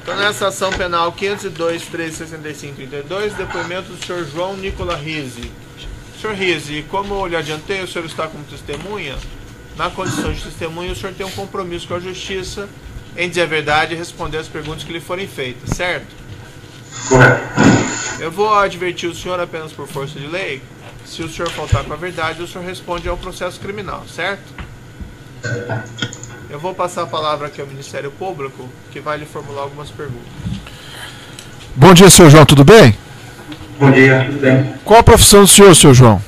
Então, nessa ação penal 502.365.32, depoimento do senhor João Nicola Rizzi. Senhor Rizzi, como eu lhe adiantei, o senhor está como testemunha. Na condição de testemunha, o senhor tem um compromisso com a justiça em dizer a verdade e responder as perguntas que lhe forem feitas, certo? Correto. Eu vou advertir o senhor apenas por força de lei. Se o senhor faltar com a verdade, o senhor responde ao processo criminal, certo? Eu vou passar a palavra aqui ao Ministério Público, que vai lhe formular algumas perguntas. Bom dia, senhor João, tudo bem? Bom dia, tudo bem. Qual a profissão do senhor, senhor João?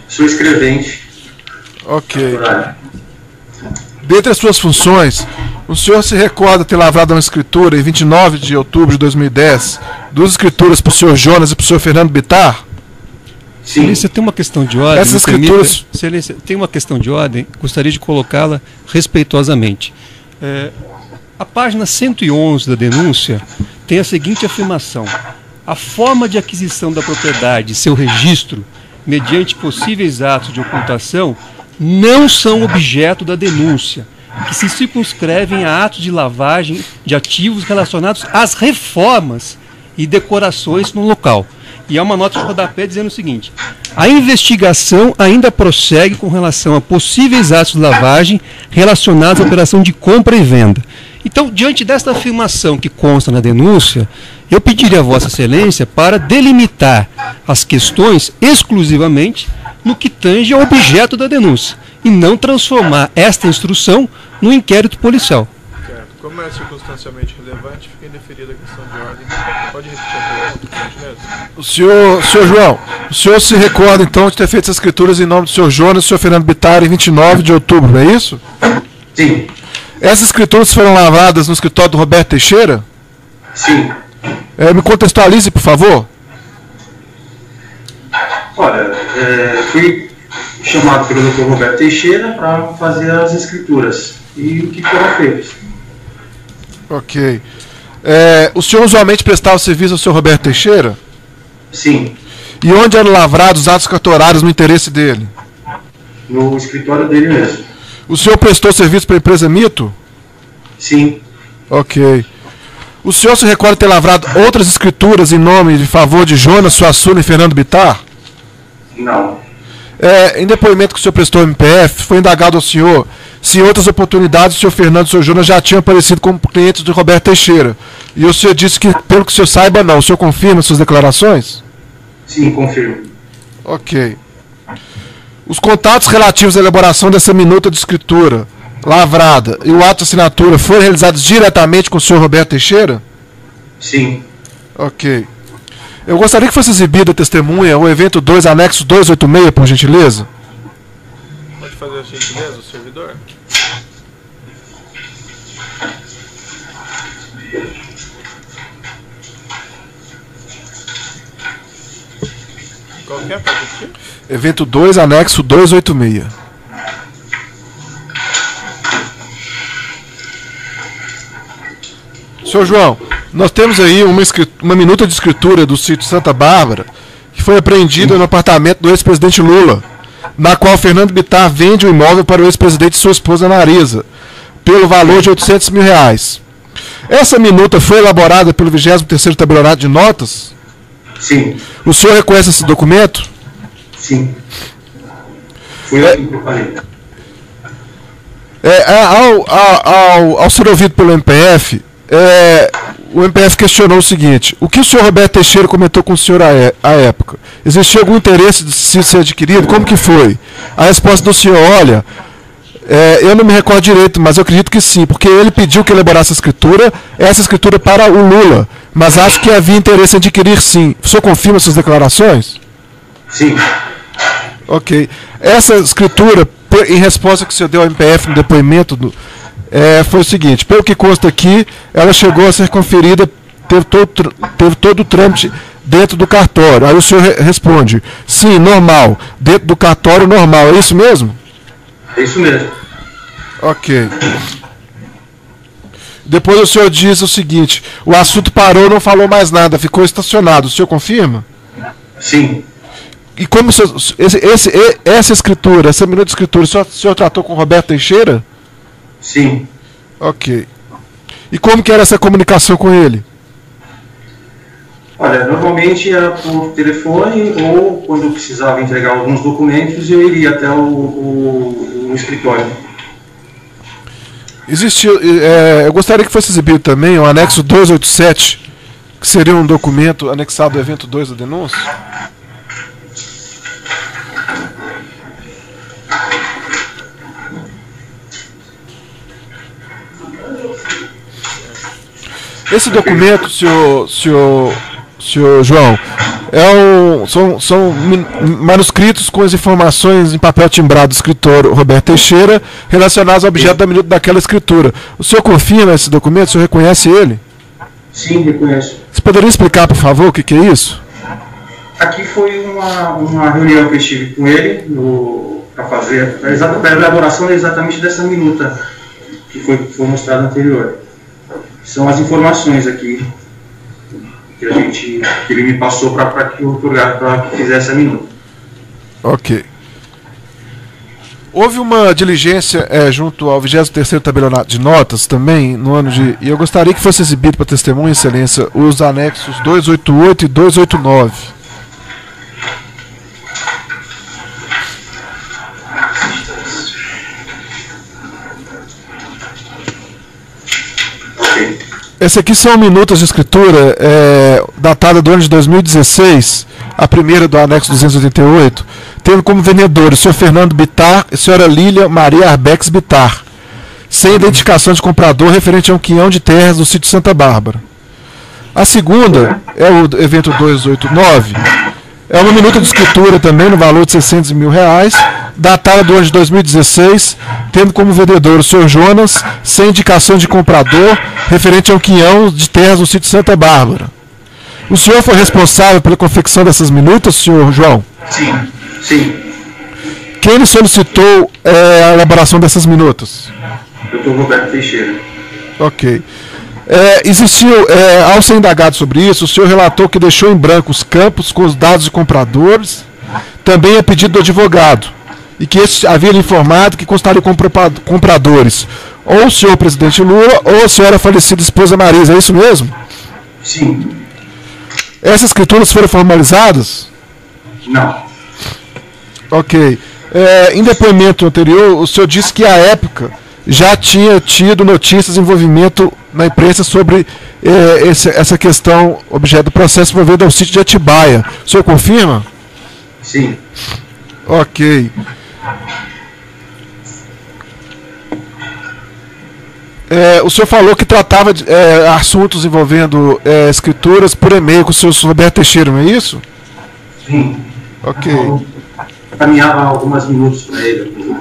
Sou escrevente. Ok. Dentre as suas funções, o senhor se recorda ter lavrado uma escritura em 29 de outubro de 2010, duas escrituras para o senhor Jonas e para o senhor Fernando Bittar? Sim. Excelência, tem uma questão de ordem. Essas escrituras... Excelência, tem uma questão de ordem, gostaria de colocá-la respeitosamente. A página 111 da denúncia tem a seguinte afirmação: a forma de aquisição da propriedade e seu registro, mediante possíveis atos de ocultação, não são objeto da denúncia, que se circunscrevem a atos de lavagem de ativos relacionados às reformas e decorações no local. E há uma nota de rodapé dizendo o seguinte: a investigação ainda prossegue com relação a possíveis atos de lavagem relacionados à operação de compra e venda. Então, diante desta afirmação que consta na denúncia, eu pediria a Vossa Excelência para delimitar as questões exclusivamente no que tange ao objeto da denúncia e não transformar esta instrução no inquérito policial. Como é circunstancialmente relevante, fica indeferida a questão de ordem. Pode repetir a pergunta, por gentileza? Senhor João, o senhor se recorda então de ter feito essas escrituras em nome do senhor Jonas e do senhor Fernando Bittar em 29 de outubro, não é isso? Sim. Essas escrituras foram lavradas no escritório do Roberto Teixeira? Sim. Me contextualize, por favor. Olha, fui chamado pelo Dr. Roberto Teixeira para fazer as escrituras. E o que foram feitos? Ok. O senhor usualmente prestava serviço ao senhor Roberto Teixeira? Sim. E onde eram lavrados os atos cartorários no interesse dele? No escritório dele mesmo. O senhor prestou serviço para a empresa Mito? Sim. Ok. O senhor se recorda ter lavrado outras escrituras em nome de favor de Jonas Suassuna e Fernando Bittar? Não. Em depoimento que o senhor prestou ao MPF, foi indagado ao senhor se em outras oportunidades o senhor Fernando e o senhor Jonas já tinham aparecido como clientes do Roberto Teixeira. E o senhor disse que, pelo que o senhor saiba, não. O senhor confirma suas declarações? Sim, confirmo. Ok. Os contatos relativos à elaboração dessa minuta de escritura lavrada e o ato de assinatura foram realizados diretamente com o senhor Roberto Teixeira? Sim. Ok. Eu gostaria que fosse exibida a testemunha o evento 2, anexo 286, por gentileza. Pode fazer a gentileza, o servidor? Qual que é? Pode repetir? Evento 2, anexo 286. Senhor João, nós temos aí uma minuta de escritura do sítio Santa Bárbara que foi apreendida no apartamento do ex-presidente Lula, na qual Fernando Bittar vende o imóvel para o ex-presidente e sua esposa Marisa, pelo valor de R$800 mil. Essa minuta foi elaborada pelo 23º Tabelionato de Notas? Sim. O senhor reconhece esse documento? Sim. Foi assim que eu falei. Ao ser ouvido pelo MPF, o MPF questionou o seguinte: o que o senhor Roberto Teixeira comentou com o senhor à época? Existia algum interesse de ser adquirido? Como que foi? A resposta do senhor: olha, eu não me recordo direito, mas eu acredito que sim, porque ele pediu que elaborasse essa escritura para o Lula, mas acho que havia interesse em adquirir sim. O senhor confirma suas declarações? Sim. Ok. Essa escritura, em resposta que o senhor deu ao MPF no depoimento, foi o seguinte: pelo que consta aqui, ela chegou a ser conferida, teve todo o trâmite dentro do cartório. Aí o senhor responde: sim, normal, dentro do cartório normal, é isso mesmo? É isso mesmo. Ok. Depois o senhor diz o seguinte: o assunto parou, não falou mais nada, ficou estacionado. O senhor confirma? Sim. E como essa escritura, essa minuta de escritura, o senhor tratou com o Roberto Teixeira? Sim. Ok. E como que era essa comunicação com ele? Olha, normalmente era por telefone ou quando eu precisava entregar alguns documentos eu iria até o escritório. Eu gostaria que fosse exibido também o anexo 287, que seria um documento anexado ao evento 2 da denúncia. Esse documento, senhor João, são manuscritos com as informações em papel timbrado do escritor Roberto Teixeira relacionados ao objeto da minuta daquela escritura. O senhor confirma esse documento? O senhor reconhece ele? Sim, reconheço. Você poderia explicar, por favor, o que é isso? Aqui foi uma reunião que eu estive com ele para fazer a elaboração exatamente dessa minuta que foi mostrada anterior. São as informações aqui que ele me passou para que eu fizesse a minuta. Ok. Houve uma diligência junto ao 23º tabelionato de notas também, no ano de... E eu gostaria que fosse exibido para testemunha, excelência, os anexos 288 e 289. Esse aqui são minutas de escritura datada do ano de 2016, a primeira do anexo 288, tendo como vendedores o senhor Fernando Bittar e a senhora Lília Maria Arbex Bittar, sem identificação de comprador referente a um quinhão de terras do sítio Santa Bárbara. A segunda é o evento 289, é uma minuta de escritura também no valor de R$600 mil, datada do ano de 2016, tendo como vendedor o senhor Jonas, sem indicação de comprador, referente ao quinhão de terras no sítio Santa Bárbara. O senhor foi responsável pela confecção dessas minutas, senhor João? Sim, sim. Quem lhe solicitou a elaboração dessas minutas? Dr. Roberto Teixeira. Ok. Ao ser indagado sobre isso, o senhor relatou que deixou em branco os campos com os dados de compradores, também a pedido do advogado, e que esse havia lhe informado que constaria com compradores ou o senhor presidente Lula ou a senhora falecida esposa Marisa, é isso mesmo? Sim. Essas escrituras foram formalizadas? Não. Ok. Em depoimento anterior, o senhor disse que à época já tinha tido notícias de envolvimento na imprensa sobre essa questão, objeto do processo envolvendo ao sítio de Atibaia. O senhor confirma? Sim. Ok. O senhor falou que tratava de assuntos envolvendo escrituras por e-mail com o senhor Roberto Teixeira, não é isso? Sim. Ok. Eu caminhava alguns minutos para ele.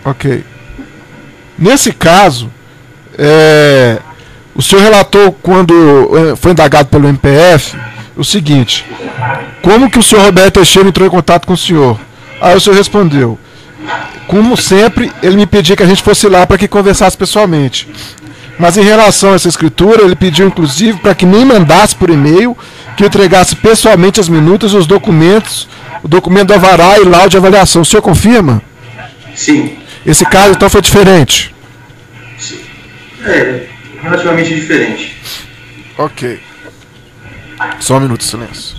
Ok. Nesse caso, o senhor relatou, quando foi indagado pelo MPF, o seguinte: como que o senhor Roberto Teixeira entrou em contato com o senhor? Aí o senhor respondeu: como sempre, ele me pedia que a gente fosse lá para que conversasse pessoalmente. Mas em relação a essa escritura, ele pediu inclusive para que nem mandasse por e-mail, que eu entregasse pessoalmente as minutas e os documentos, o documento do alvará e laudo de avaliação. O senhor confirma? Sim. Esse caso então foi diferente? Sim. Relativamente diferente. Ok. Só um minuto de silêncio.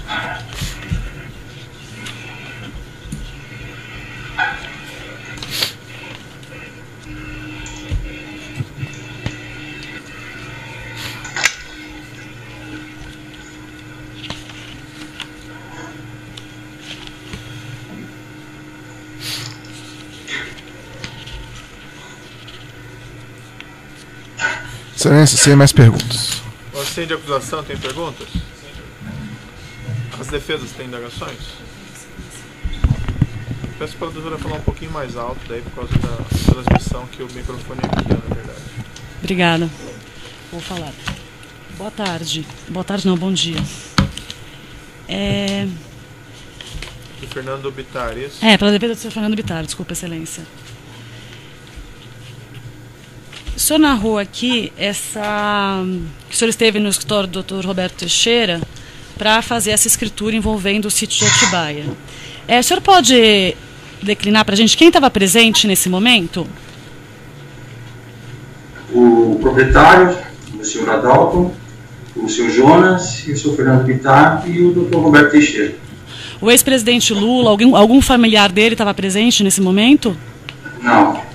Excelência, sem mais perguntas. O assento de acusação tem perguntas? As defesas têm indagações? Peço para a doutora falar um pouquinho mais alto, daí por causa da transmissão, que o microfone é pequeno, na verdade. Obrigada. Vou falar. Boa tarde. Boa tarde não, bom dia. Do Fernando Bittar, isso? Pela defesa do senhor Fernando Bittar, desculpa, excelência. O senhor narrou aqui que o senhor esteve no escritório do Dr. Roberto Teixeira para fazer essa escritura envolvendo o sítio de Atibaia. O senhor pode declinar para a gente quem estava presente nesse momento? proprietário, o senhor Adalton, o senhor Jonas, e o senhor Fernando Bittar e o doutor Roberto Teixeira. O ex-presidente Lula, algum familiar dele estava presente nesse momento? Não.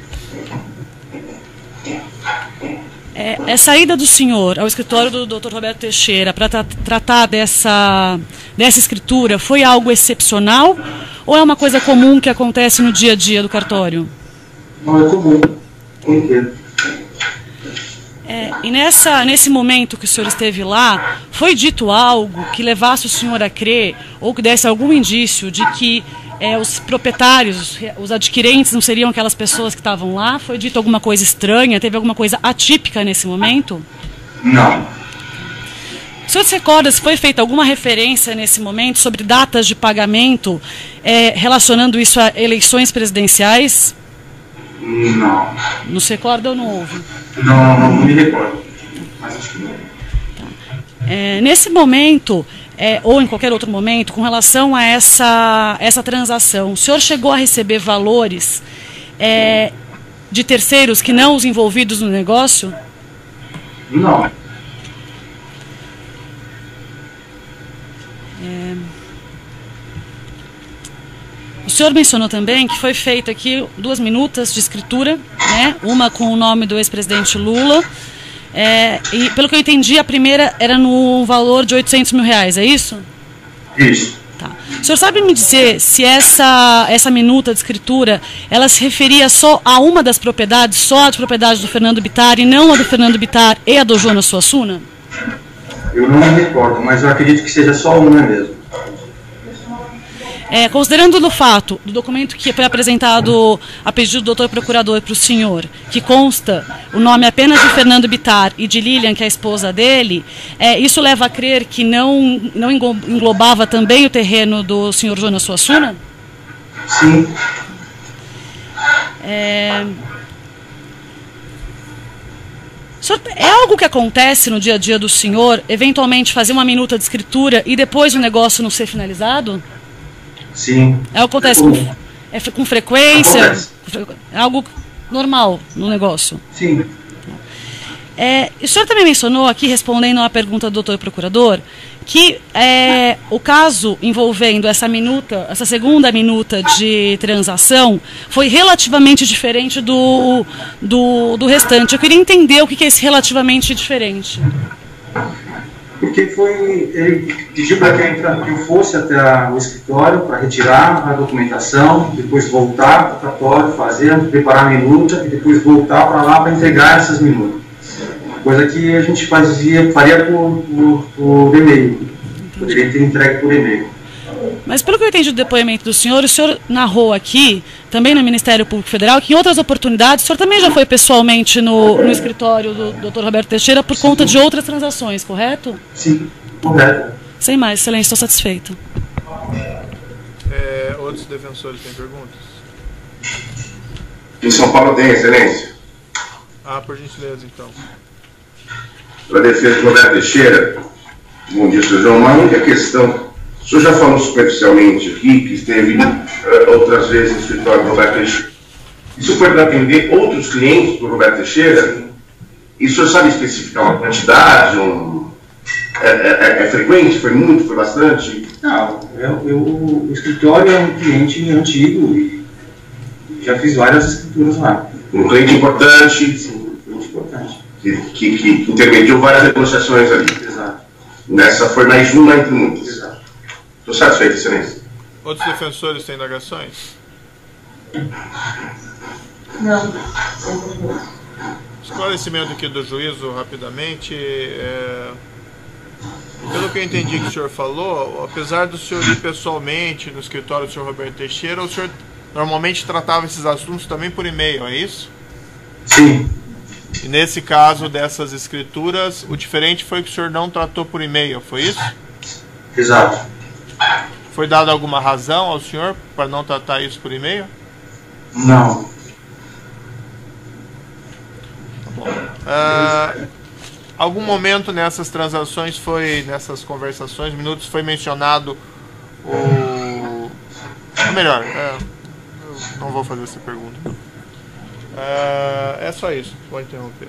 A saída do senhor ao escritório do Dr. Roberto Teixeira para tratar dessa escritura foi algo excepcional ou é uma coisa comum que acontece no dia a dia do cartório? Não, é comum. E nesse momento que o senhor esteve lá, foi dito algo que levasse o senhor a crer ou que desse algum indício de que os proprietários, os adquirentes não seriam aquelas pessoas que estavam lá? Foi dito alguma coisa estranha? Teve alguma coisa atípica nesse momento? Não. O senhor se recorda se foi feita alguma referência nesse momento sobre datas de pagamento relacionando isso a eleições presidenciais? Não. Não se recorda ou não houve? Não me recordo. Mas acho que não. Nesse momento, ou em qualquer outro momento, com relação a essa transação, o senhor chegou a receber valores de terceiros que não os envolvidos no negócio? Não. O senhor mencionou também que foi feito aqui 2 minutas de escritura, né? Uma com o nome do ex-presidente Lula, e pelo que eu entendi, a primeira era no valor de R$800 mil, é isso? Isso. Tá. O senhor sabe me dizer se essa minuta de escritura, ela se referia só a uma das propriedades, só a de propriedade do Fernando Bittar e não a do Fernando Bittar e a do Jonas Suassuna? Eu não me recordo, mas eu acredito que seja só uma mesmo. Considerando o fato do documento que foi apresentado a pedido do doutor procurador para o senhor, que consta o nome apenas de Fernando Bittar e de Lilian, que é a esposa dele, isso leva a crer que não englobava também o terreno do senhor Jonas Suassuna? Sim. Senhor, é algo que acontece no dia a dia do senhor, eventualmente fazer uma minuta de escritura e depois o negócio não ser finalizado? Sim. Acontece com frequência? Acontece. É algo normal no negócio? Sim. O senhor também mencionou aqui, respondendo à pergunta do doutor procurador, que o caso envolvendo essa segunda minuta de transação foi relativamente diferente do restante. Eu queria entender o que é esse relativamente diferente. Porque ele pediu para que eu fosse até o escritório para retirar a documentação, depois voltar para o cartório, preparar a minuta e depois voltar para lá para entregar essas minutas. Coisa que a gente faria por e-mail. Poderia ter entregue por e-mail. Mas pelo que eu entendi do depoimento do senhor, o senhor narrou aqui, também no Ministério Público Federal, que em outras oportunidades o senhor também já foi pessoalmente no escritório do Dr. Roberto Teixeira por conta de outras transações, correto? Sim, correto. Sem mais, excelência, estou satisfeito. Outros defensores têm perguntas? Em São Paulo tem, excelência. Por gentileza, então. Para a defesa do Roberto Teixeira, bom dia, Sr. João. Uma única questão. O senhor já falou superficialmente aqui que esteve outras vezes no escritório do Roberto Teixeira. Isso foi para atender outros clientes do Roberto Teixeira? E o senhor sabe especificar uma quantidade? É frequente? Foi muito? Foi bastante? Não, o escritório é um cliente antigo e já fiz várias escrituras lá. Um cliente importante? Sim, um cliente importante. Que intermediou várias negociações ali. Exato. Nessa foi mais uma entre muitas. Exato. Estou satisfeito, excelência. Outros defensores têm indagações? Não. Esclarecimento aqui do juízo, rapidamente. Pelo que eu entendi que o senhor falou, apesar do senhor ir pessoalmente no escritório do senhor Roberto Teixeira, o senhor normalmente tratava esses assuntos também por e-mail, é isso? Sim. E nesse caso dessas escrituras, o diferente foi que o senhor não tratou por e-mail, foi isso? Exato. Foi dada alguma razão ao senhor para não tratar isso por e-mail? Não. Tá bom. Algum momento nessas transações nessas conversações, minutos, foi mencionado ou melhor, eu não vou fazer essa pergunta. É só isso, pode interromper.